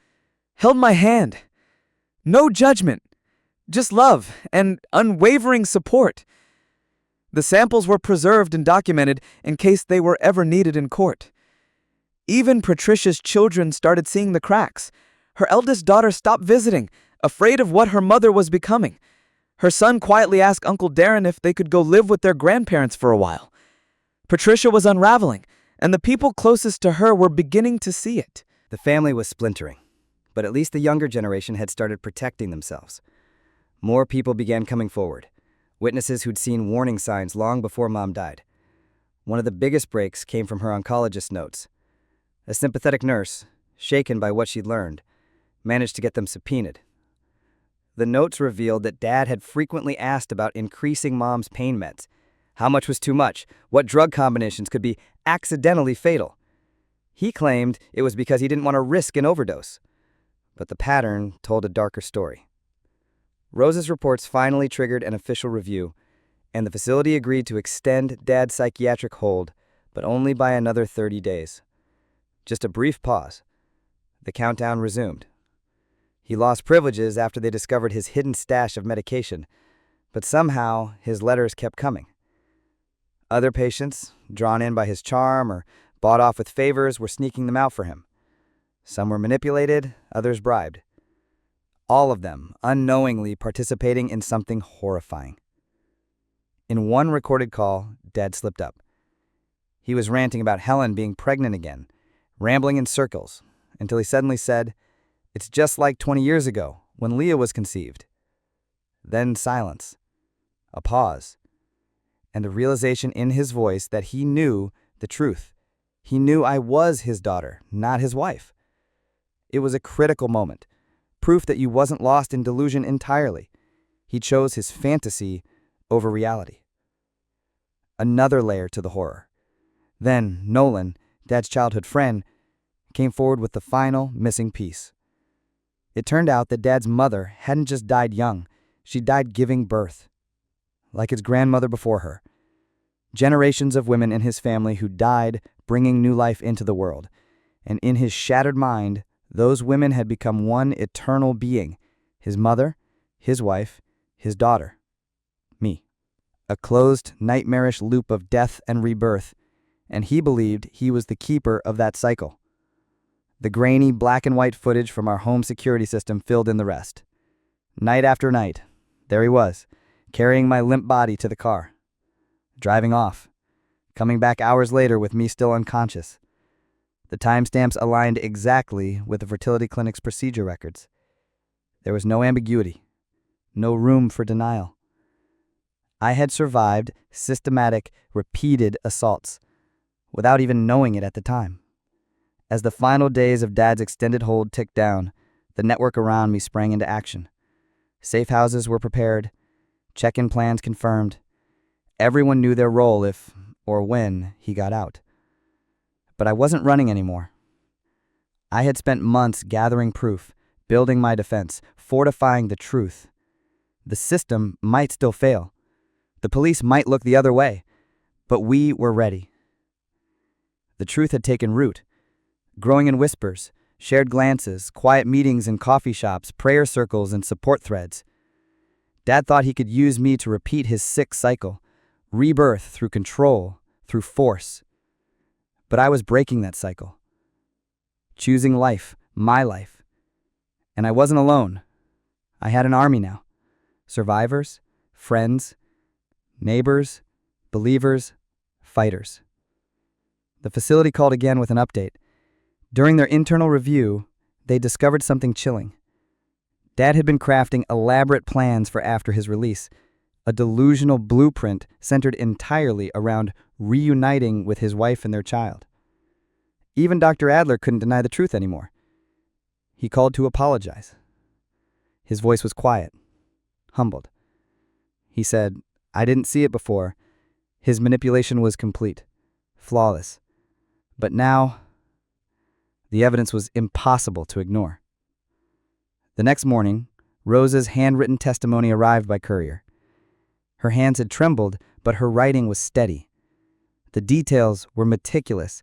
held my hand. No judgment, just love and unwavering support. The samples were preserved and documented in case they were ever needed in court. Even Patricia's children started seeing the cracks. Her eldest daughter stopped visiting, afraid of what her mother was becoming. Her son quietly asked Uncle Darren if they could go live with their grandparents for a while. Patricia was unraveling, and the people closest to her were beginning to see it. The family was splintering, but at least the younger generation had started protecting themselves. More people began coming forward, witnesses who'd seen warning signs long before Mom died. One of the biggest breaks came from her oncologist's notes. A sympathetic nurse, shaken by what she'd learned, managed to get them subpoenaed. The notes revealed that Dad had frequently asked about increasing Mom's pain meds, how much was too much, what drug combinations could be accidentally fatal. He claimed it was because he didn't want to risk an overdose. But the pattern told a darker story. Rosa's reports finally triggered an official review, and the facility agreed to extend Dad's psychiatric hold, but only by another 30 days. Just a brief pause. The countdown resumed. He lost privileges after they discovered his hidden stash of medication, but somehow his letters kept coming. Other patients, drawn in by his charm or bought off with favors, were sneaking them out for him. Some were manipulated, others bribed. All of them unknowingly participating in something horrifying. In one recorded call, Dad slipped up. He was ranting about Helen being pregnant again, rambling in circles, until he suddenly said, "It's just like 20 years ago, when Leah was conceived." Then silence, a pause, and the realization in his voice that he knew the truth. He knew I was his daughter, not his wife. It was a critical moment, proof that you wasn't lost in delusion entirely. He chose his fantasy over reality. Another layer to the horror. Then Nolan, Dad's childhood friend, came forward with the final missing piece. It turned out that Dad's mother hadn't just died young, she died giving birth. Like his grandmother before her. Generations of women in his family who died bringing new life into the world. And in his shattered mind, those women had become one eternal being, his mother, his wife, his daughter, me. A closed, nightmarish loop of death and rebirth, and he believed he was the keeper of that cycle. The grainy black and white footage from our home security system filled in the rest. Night after night, there he was, carrying my limp body to the car, driving off, coming back hours later with me still unconscious. The timestamps aligned exactly with the fertility clinic's procedure records. There was no ambiguity, no room for denial. I had survived systematic, repeated assaults, without even knowing it at the time. As the final days of Dad's extended hold ticked down, the network around me sprang into action. Safe houses were prepared, check-in plans confirmed. Everyone knew their role if, or when, he got out. But I wasn't running anymore. I had spent months gathering proof, building my defense, fortifying the truth. The system might still fail. The police might look the other way, but we were ready. The truth had taken root, growing in whispers, shared glances, quiet meetings in coffee shops, prayer circles, and support threads. Dad thought he could use me to repeat his sick cycle, rebirth through control, through force. But I was breaking that cycle. choosing life, my life. And I wasn't alone. I had an army now. Survivors, friends, neighbors, believers, fighters. The facility called again with an update. During their internal review, they discovered something chilling. Dad had been crafting elaborate plans for after his release, a delusional blueprint centered entirely around reuniting with his wife and their child. Even Dr. Adler couldn't deny the truth anymore. He called to apologize. His voice was quiet, humbled. He said, "I didn't see it before. His manipulation was complete, flawless. But now, the evidence was impossible to ignore." The next morning, Rosa's handwritten testimony arrived by courier. Her hands had trembled, but her writing was steady. The details were meticulous.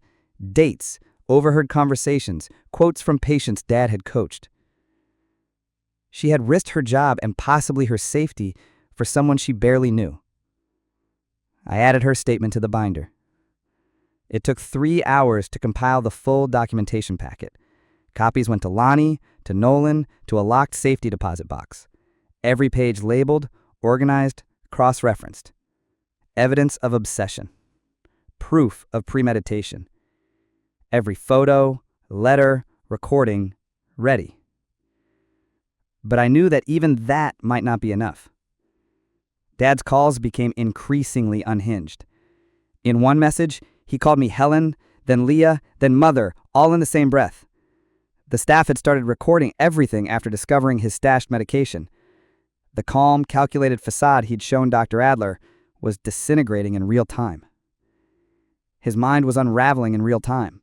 Dates, overheard conversations, quotes from patients Dad had coached. She had risked her job and possibly her safety for someone she barely knew. I added her statement to the binder. It took 3 hours to compile the full documentation packet. Copies went to Lonnie, to Nolan, to a locked safety deposit box. Every page labeled, organized, cross-referenced. Evidence of obsession. Proof of premeditation. Every photo, letter, recording, ready. But I knew that even that might not be enough. Dad's calls became increasingly unhinged. In one message, he called me Helen, then Leah, then Mother, all in the same breath. The staff had started recording everything after discovering his stashed medication. The calm, calculated facade he'd shown Dr. Adler was disintegrating in real time. His mind was unraveling in real time.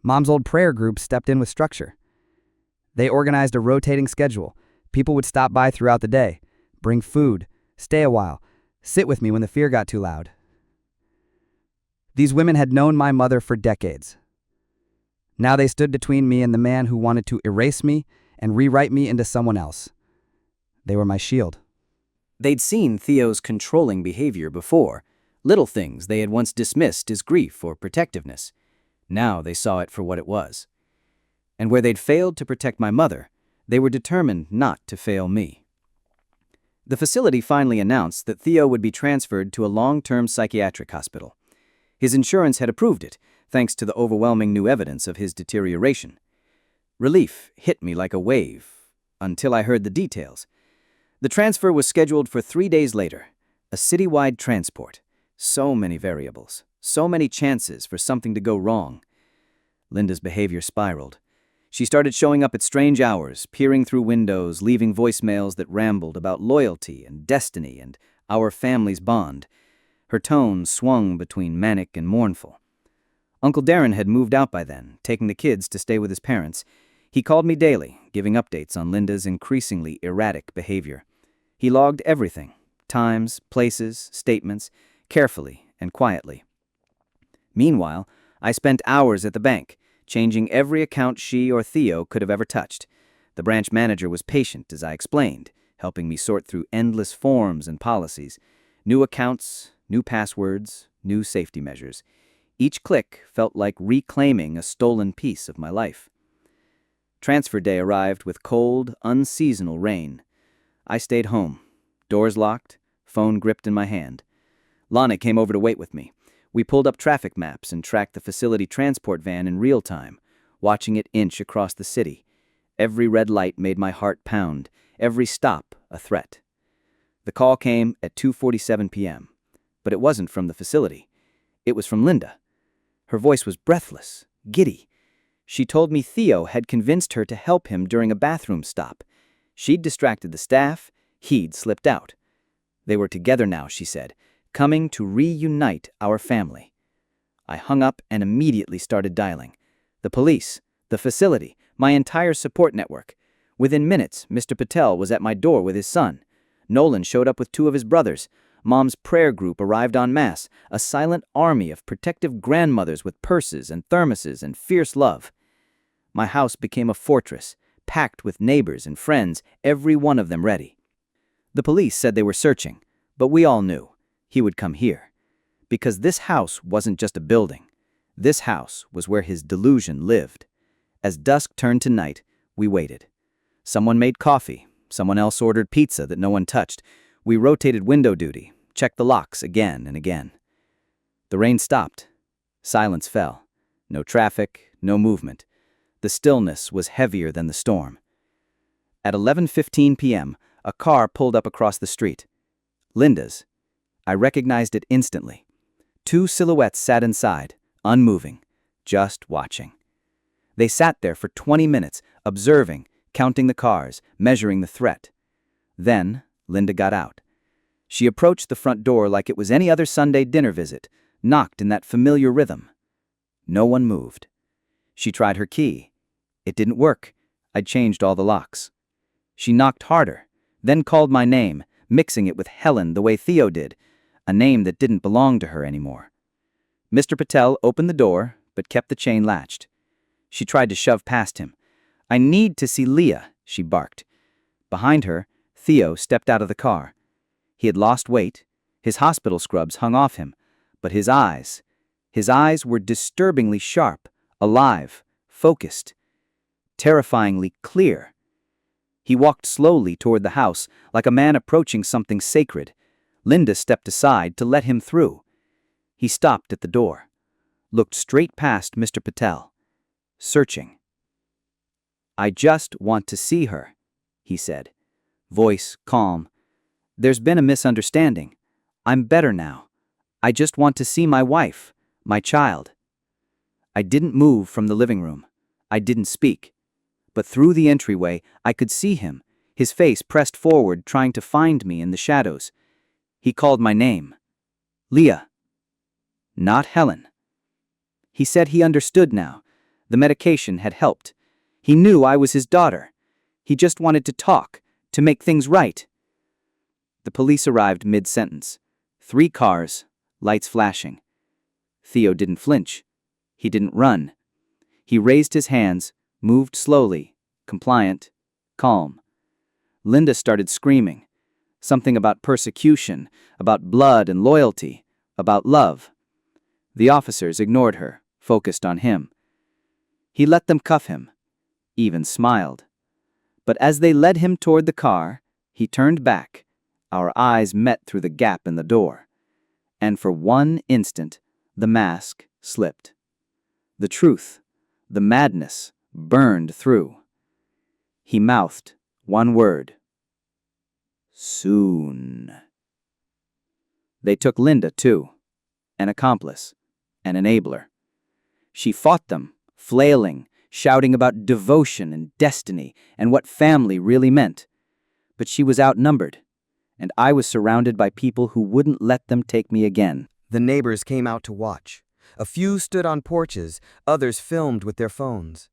Mom's old prayer group stepped in with structure. They organized a rotating schedule. People would stop by throughout the day, bring food, stay a while, sit with me when the fear got too loud. These women had known my mother for decades. Now they stood between me and the man who wanted to erase me and rewrite me into someone else. They were my shield. They'd seen Theo's controlling behavior before, little things they had once dismissed as grief or protectiveness. Now they saw it for what it was. And where they'd failed to protect my mother, they were determined not to fail me. The facility finally announced that Theo would be transferred to a long-term psychiatric hospital. His insurance had approved it, thanks to the overwhelming new evidence of his deterioration. Relief hit me like a wave, until I heard the details. The transfer was scheduled for 3 days later, a citywide transport. So many variables, so many chances for something to go wrong. Linda's behavior spiraled. She started showing up at strange hours, peering through windows, leaving voicemails that rambled about loyalty and destiny and our family's bond. Her tone swung between manic and mournful. Uncle Darren had moved out by then, taking the kids to stay with his parents. He called me daily, giving updates on Linda's increasingly erratic behavior. He logged everything, times, places, statements, carefully and quietly. Meanwhile, I spent hours at the bank, changing every account she or Theo could have ever touched. The branch manager was patient as I explained, helping me sort through endless forms and policies. New accounts, new passwords, new safety measures. Each click felt like reclaiming a stolen piece of my life. Transfer day arrived with cold, unseasonal rain. I stayed home, doors locked, phone gripped in my hand. Lana came over to wait with me. We pulled up traffic maps and tracked the facility transport van in real time, watching it inch across the city. Every red light made my heart pound, every stop a threat. The call came at 2:47 p.m., but it wasn't from the facility. It was from Linda. Her voice was breathless, giddy. She told me Theo had convinced her to help him during a bathroom stop. She'd distracted the staff, he'd slipped out. They were together now, she said, coming to reunite our family. I hung up and immediately started dialing. The police, the facility, my entire support network. Within minutes, Mr. Patel was at my door with his son. Nolan showed up with 2 of his brothers. Mom's prayer group arrived en masse, a silent army of protective grandmothers with purses and thermoses and fierce love. My house became a fortress, packed with neighbors and friends, every one of them ready. The police said they were searching, but we all knew he would come here. Because this house wasn't just a building. This house was where his delusion lived. As dusk turned to night, we waited. Someone made coffee. Someone else ordered pizza that no one touched. We rotated window duty, checked the locks again and again. The rain stopped. Silence fell. No traffic, no movement. The stillness was heavier than the storm. At 11:15 p.m., a car pulled up across the street. Linda's. I recognized it instantly. Two silhouettes sat inside, unmoving, just watching. They sat there for 20 minutes, observing, counting the cars, measuring the threat. Then, Linda got out. She approached the front door like it was any other Sunday dinner visit, knocked in that familiar rhythm. No one moved. She tried her key. It didn't work. I'd changed all the locks. She knocked harder, then called my name, mixing it with Helen the way Theo did, a name that didn't belong to her anymore. Mr. Patel opened the door, but kept the chain latched. She tried to shove past him. "I need to see Leah," she barked. Behind her, Theo stepped out of the car. He had lost weight. His hospital scrubs hung off him, but his eyes were disturbingly sharp, alive, focused, terrifyingly clear. He walked slowly toward the house, like a man approaching something sacred. Linda stepped aside to let him through. He stopped at the door, looked straight past Mr. Patel, searching. "I just want to see her," he said, voice calm. "There's been a misunderstanding. I'm better now. I just want to see my wife, my child." I didn't move from the living room. I didn't speak. But through the entryway, I could see him, his face pressed forward, trying to find me in the shadows. He called my name. Leah. Not Helen. He said he understood now. The medication had helped. He knew I was his daughter. He just wanted to talk, to make things right. The police arrived mid-sentence. 3 cars, lights flashing. Theo didn't flinch. He didn't run. He raised his hands, moved slowly, compliant, calm. Linda started screaming. Something about persecution, about blood and loyalty, about love. The officers ignored her, focused on him. He let them cuff him, even smiled. But as they led him toward the car, he turned back. Our eyes met through the gap in the door. And for one instant, the mask slipped. The truth, the madness, burned through. He mouthed one word. Soon. They took Linda, too. An accomplice, an enabler. She fought them, flailing, shouting about devotion and destiny and what family really meant. But she was outnumbered, and I was surrounded by people who wouldn't let them take me again. The neighbors came out to watch. A few stood on porches, others filmed with their phones.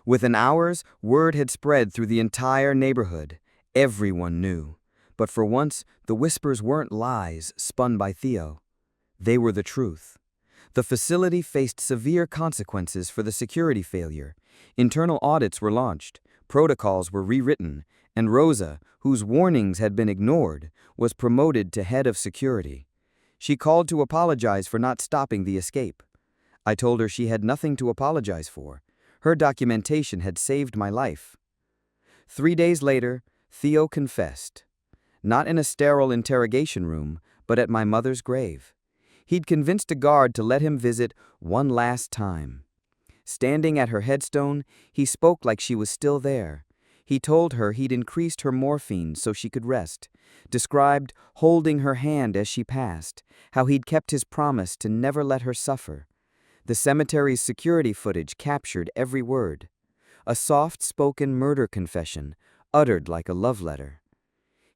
Within hours, word had spread through the entire neighborhood. Everyone knew. But for once, the whispers weren't lies spun by Theo. They were the truth. The facility faced severe consequences for the security failure. Internal audits were launched, protocols were rewritten, and Rosa, whose warnings had been ignored, was promoted to head of security. She called to apologize for not stopping the escape. I told her she had nothing to apologize for. Her documentation had saved my life. 3 days later, Theo confessed. Not in a sterile interrogation room, but at my mother's grave. He'd convinced a guard to let him visit one last time. Standing at her headstone, he spoke like she was still there. He told her he'd increased her morphine so she could rest, described holding her hand as she passed, how he'd kept his promise to never let her suffer. The cemetery's security footage captured every word. A soft-spoken murder confession, uttered like a love letter.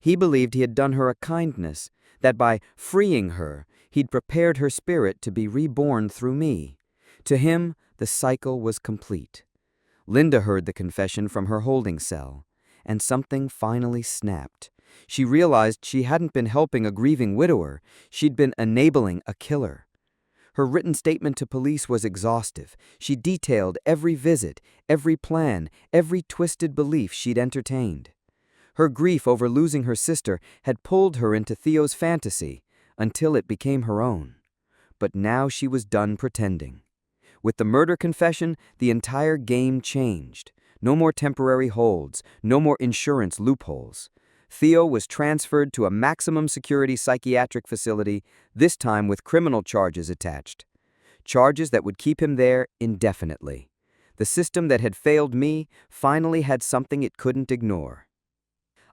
He believed he had done her a kindness, that by freeing her, he'd prepared her spirit to be reborn through me. To him, the cycle was complete. Linda heard the confession from her holding cell, and something finally snapped. She realized she hadn't been helping a grieving widower, she'd been enabling a killer. Her written statement to police was exhaustive. She detailed every visit, every plan, every twisted belief she'd entertained. Her grief over losing her sister had pulled her into Theo's fantasy until it became her own. But now she was done pretending. With the murder confession, the entire game changed. No more temporary holds, no more insurance loopholes. Theo was transferred to a maximum security psychiatric facility, this time with criminal charges attached. Charges that would keep him there indefinitely. The system that had failed me finally had something it couldn't ignore.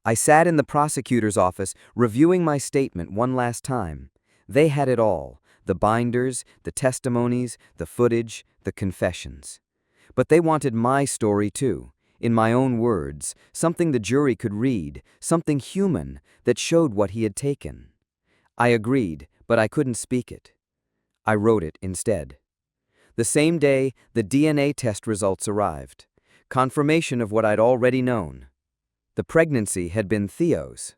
I sat in the prosecutor's office reviewing my statement one last time. They had it all: the binders, the testimonies, the footage, the confessions. But they wanted my story too, in my own words, something the jury could read, something human that showed what he had taken. I agreed, but I couldn't speak it. I wrote it instead. The same day, the DNA test results arrived. Confirmation of what I'd already known. The pregnancy had been Theo's.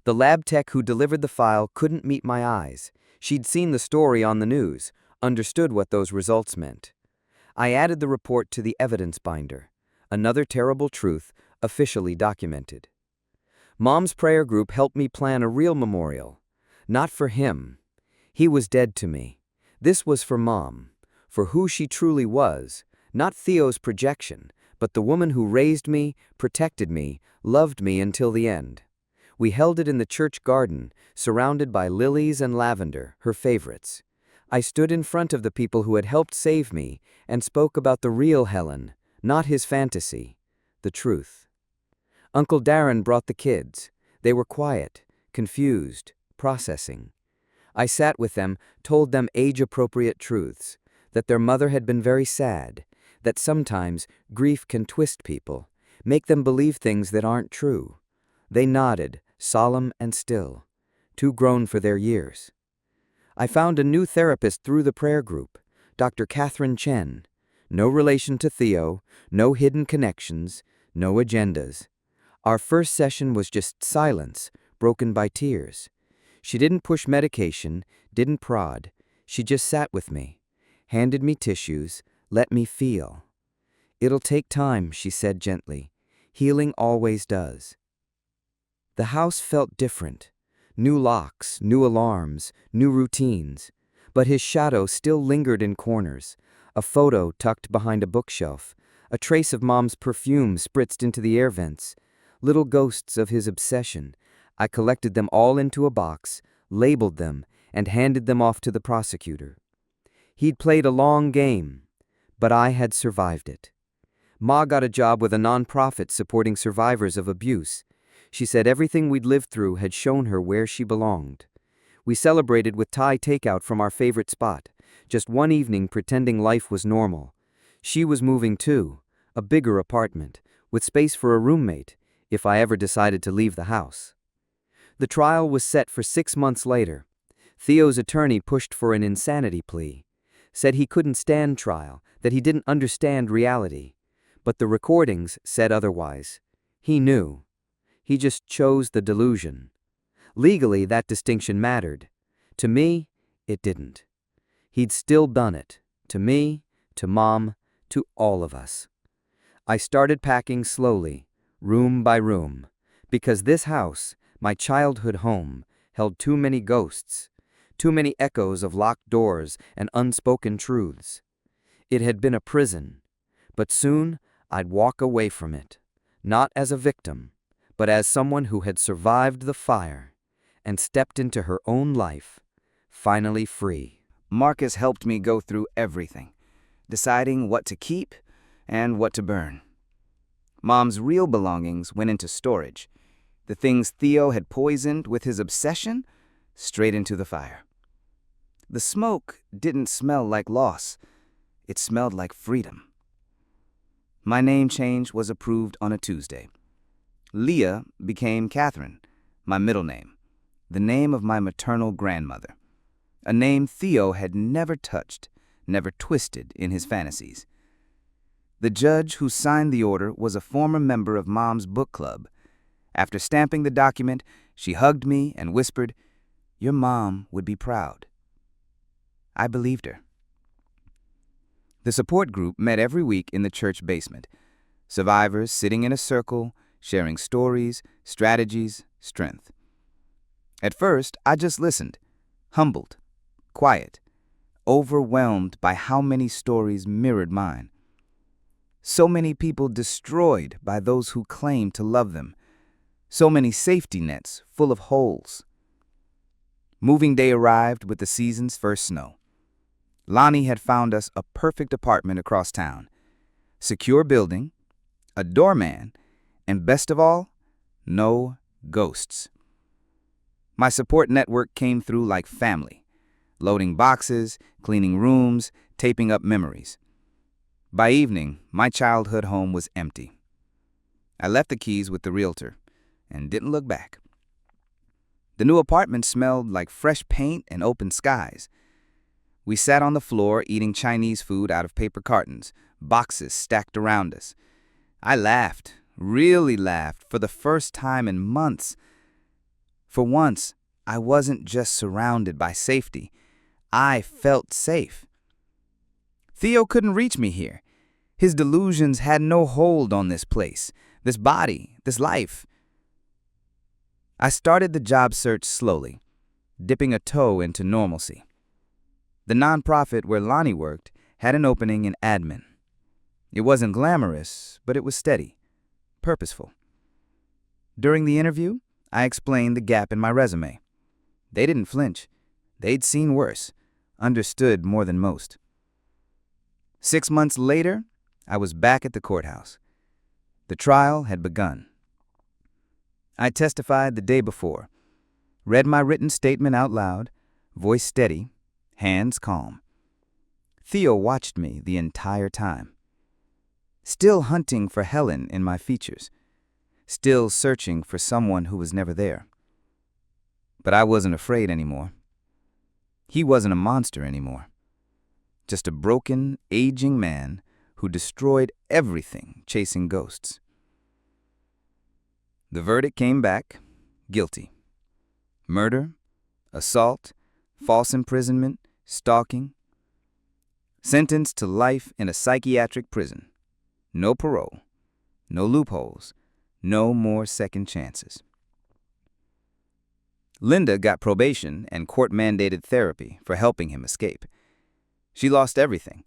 The lab tech who delivered the file couldn't meet my eyes. She'd seen the story on the news, understood what those results meant. I added the report to the evidence binder. Another terrible truth, officially documented. Mom's prayer group helped me plan a real memorial. Not for him. He was dead to me. This was for Mom, for who she truly was, not Theo's projection, but the woman who raised me, protected me, loved me until the end. We held it in the church garden, surrounded by lilies and lavender, her favorites. I stood in front of the people who had helped save me and spoke about the real Helen, not his fantasy, the truth. Uncle Darren brought the kids. They were quiet, confused, processing. I sat with them, told them age-appropriate truths, that their mother had been very sad, that sometimes grief can twist people, make them believe things that aren't true. They nodded, solemn and still, too grown for their years. I found a new therapist through the prayer group, Dr. Catherine Chen. No relation to Theo, no hidden connections, no agendas. Our first session was just silence, broken by tears. She didn't push medication, didn't prod. She just sat with me, handed me tissues, let me feel. "It'll take time," she said gently. "Healing always does." The house felt different. New locks, new alarms, new routines. But his shadow still lingered in corners. A photo tucked behind a bookshelf. A trace of Mom's perfume spritzed into the air vents. Little ghosts of his obsession. I collected them all into a box, labeled them, and handed them off to the prosecutor. He'd played a long game, but I had survived it. Ma got a job with a nonprofit supporting survivors of abuse. She said everything we'd lived through had shown her where she belonged. We celebrated with Thai takeout from our favorite spot, just one evening pretending life was normal. She was moving too, a bigger apartment, with space for a roommate, if I ever decided to leave the house. The trial was set for 6 months later. Theo's attorney pushed for an insanity plea, said he couldn't stand trial, that he didn't understand reality. But the recordings said otherwise. He knew. He just chose the delusion. Legally, that distinction mattered. To me, it didn't. He'd still done it. To me, to Mom, to all of us. I started packing slowly, room by room, because this house, my childhood home, held too many ghosts, too many echoes of locked doors and unspoken truths. It had been a prison, but soon I'd walk away from it, not as a victim, but as someone who had survived the fire and stepped into her own life, finally free. Marcus helped me go through everything, deciding what to keep and what to burn. Mom's real belongings went into storage. The things Theo had poisoned with his obsession, straight into the fire. The smoke didn't smell like loss. It smelled like freedom. My name change was approved on a Tuesday. Leah became Catherine, my middle name, the name of my maternal grandmother, a name Theo had never touched, never twisted in his fantasies. The judge who signed the order was a former member of Mom's book club. After stamping the document, she hugged me and whispered, "Your mom would be proud." I believed her. The support group met every week in the church basement. Survivors sitting in a circle, sharing stories, strategies, strength. At first, I just listened, humbled, quiet, overwhelmed by how many stories mirrored mine. So many people destroyed by those who claim to love them. So many safety nets full of holes. Moving day arrived with the season's first snow. Lonnie had found us a perfect apartment across town. Secure building, a doorman, and best of all, no ghosts. My support network came through like family, loading boxes, cleaning rooms, taping up memories. By evening, my childhood home was empty. I left the keys with the realtor and didn't look back. The new apartment smelled like fresh paint and open skies. We sat on the floor eating Chinese food out of paper cartons, boxes stacked around us. I laughed, really laughed, for the first time in months. For once, I wasn't just surrounded by safety. I felt safe. Theo couldn't reach me here. His delusions had no hold on this place, this body, this life. I started the job search slowly, dipping a toe into normalcy. The nonprofit where Lonnie worked had an opening in admin. It wasn't glamorous, but it was steady, purposeful. During the interview, I explained the gap in my resume. They didn't flinch. They'd seen worse, understood more than most. 6 months later, I was back at the courthouse. The trial had begun. I testified the day before, read my written statement out loud, voice steady, hands calm. Theo watched me the entire time, still hunting for Helen in my features, still searching for someone who was never there. But I wasn't afraid anymore. He wasn't a monster anymore. Just a broken, aging man who destroyed everything chasing ghosts. The verdict came back, guilty. Murder, assault, false imprisonment, stalking. Sentenced to life in a psychiatric prison. No parole, no loopholes, no more second chances. Linda got probation and court-mandated therapy for helping him escape. She lost everything: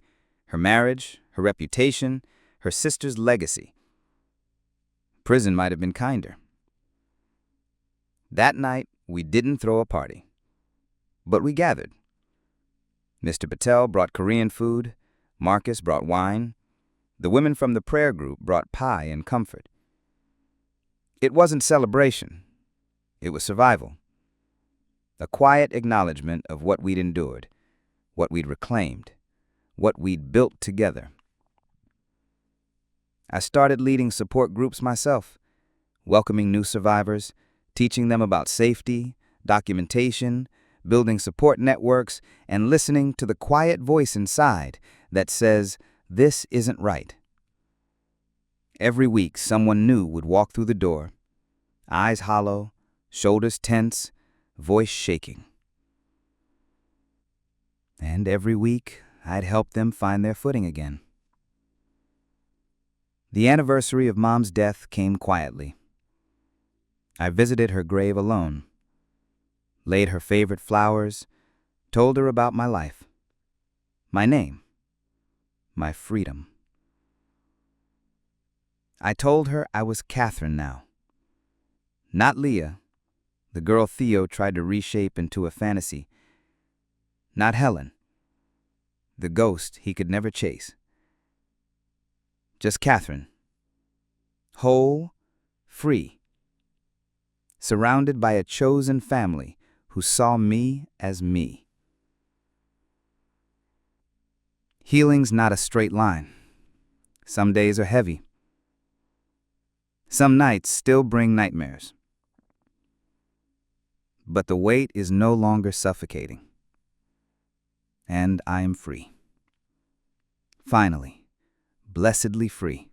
her marriage, her reputation, her sister's legacy. Prison might have been kinder. That night, we didn't throw a party, but we gathered. Mr. Patel brought Korean food, Marcus brought wine, the women from the prayer group brought pie and comfort. It wasn't celebration, it was survival. A quiet acknowledgement of what we'd endured, what we'd reclaimed, what we'd built together. I started leading support groups myself, welcoming new survivors, teaching them about safety, documentation, building support networks, and listening to the quiet voice inside that says, "This isn't right." Every week, someone new would walk through the door, eyes hollow, shoulders tense, voice shaking. And every week, I'd help them find their footing again. The anniversary of Mom's death came quietly. I visited her grave alone, laid her favorite flowers, told her about my life, my name, my freedom. I told her I was Catherine now, not Leah, the girl Theo tried to reshape into a fantasy, not Helen, the ghost he could never chase. Just Catherine, whole, free, surrounded by a chosen family who saw me as me. Healing's not a straight line. Some days are heavy. Some nights still bring nightmares. But the weight is no longer suffocating. And I am free. Finally, blessedly free.